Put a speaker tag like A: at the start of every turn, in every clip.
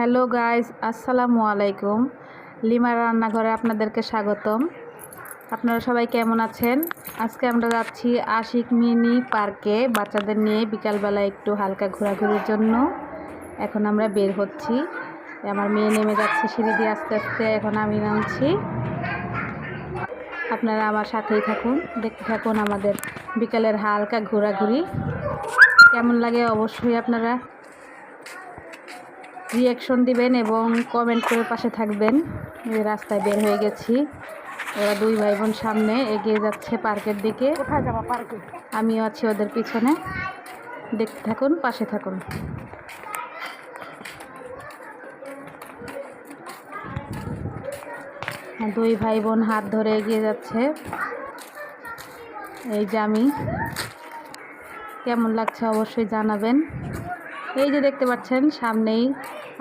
A: Hello guys, আসসালামু আলাইকুম। লিমার রান্নাঘরে আপনাদেরকে স্বাগতম। আপনারা সবাই কেমন আছেন? আজকে আমরা যাচ্ছি আশিক মিনি পার্কে বাচ্চাদের নিয়ে বিকালবেলা একটু হালকা ঘোরাঘুরির জন্য। এখন আমরা বের হচ্ছি। আমার মেয়ে নেমে যাচ্ছে সিঁড়ি দিয়ে আস্তে আস্তে, এখন আমি নামছি। আপনারা আমার সাথেই থাকুন, দেখতে থাকুন আমাদের বিকালের হালকা ঘোরাঘুরি। কেমন লাগে অবশ্যই আপনারা রিয়াকশন দিবেন এবং কমেন্ট করে পাশে থাকবেন। রাস্তায় বের হয়ে গেছি, ওরা দুই ভাই বোন সামনে এগিয়ে যাচ্ছে পার্কের দিকে।
B: কোথায় যাবো পার্কে?
A: আমিও আছি ওদের পিছনে, দেখতে থাকুন, পাশে থাকুন। দুই ভাই বোন হাত ধরে এগিয়ে যাচ্ছে। এই যে আমি, কেমন লাগছে অবশ্যই জানাবেন। এই যে দেখতে পাচ্ছেন সামনেই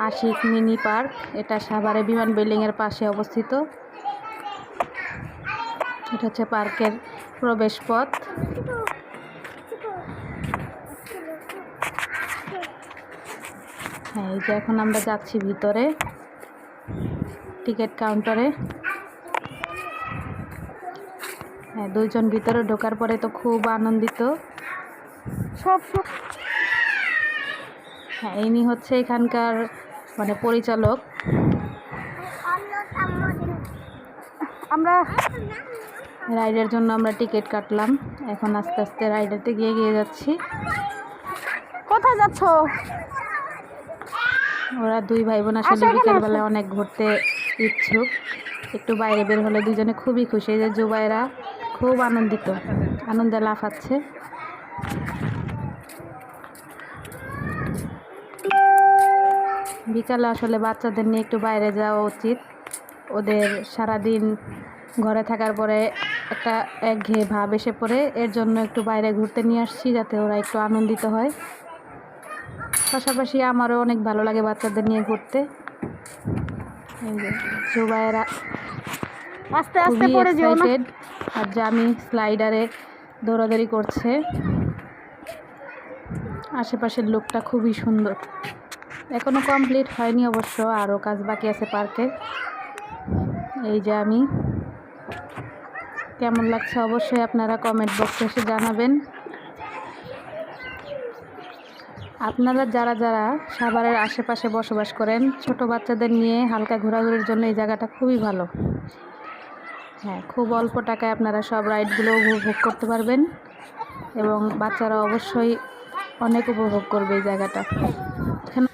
A: আশিক মিনি পার্ক, এটা সাভারে বিমান বিল্ডিংয়ের পাশে অবস্থিত। এটা হচ্ছে পার্কের প্রবেশ পথ। হ্যাঁ, এই যে এখন আমরা যাচ্ছি ভিতরে টিকিট কাউন্টারে। হ্যাঁ, দুইজন ভিতরে ঢোকার পরে তো খুব আনন্দিত। হ্যাঁ, ইনি হচ্ছে এখানকার পরিচালক।
B: আমরা
A: রাইডের জন্য আমরা টিকিট কাটলাম, এখন আস্তে আস্তে রাইডেতে গিয়ে যাচ্ছি।
B: কোথায় যাচ্ছ?
A: ওরা দুই ভাই বোন আসলে বিকেলবেলা অনেক ঘুরতে ইচ্ছুক, একটু বাইরে বের হলে দুজনে খুবই খুশি। যে জুবাইরা খুব আনন্দিত, আনন্দে লাফাচ্ছে। বিকালে আসলে বাচ্চাদের নিয়ে একটু বাইরে যাওয়া উচিত। ওদের সারাদিন ঘরে থাকার পরে একটা একঘেয়ে ভাব এসে পড়ে, এর জন্য একটু বাইরে ঘুরতে নিয়ে আসছি, যাতে ওরা একটু আনন্দিত হয়। পাশাপাশি আমারও অনেক ভালো লাগে বাচ্চাদের নিয়ে ঘুরতে। জুবাইরা
B: আস্তে আস্তে পড়ে যেও না।
A: আর জামি স্লাইডারে দৌড়াদৌড়ি করছে। আশেপাশের লুকটা খুবই সুন্দর। এখনো কমপ্লিট হয়নি অবশ্য, আরও কাজ বাকি আছে পার্কে। এই যে আমি, কেমন লাগছে অবশ্যই আপনারা কমেন্ট বক্সে এসে জানাবেন। আপনারা যারা যারা সাভারের আশেপাশে বসবাস করেন, ছোট বাচ্চাদের নিয়ে হালকা ঘোরাঘুরির জন্য এই জায়গাটা খুবই ভালো। হ্যাঁ, খুব অল্প টাকায় আপনারা সব রাইডগুলো উপভোগ করতে পারবেন এবং বাচ্চারা অবশ্যই অনেক উপভোগ করবে এই জায়গাটা।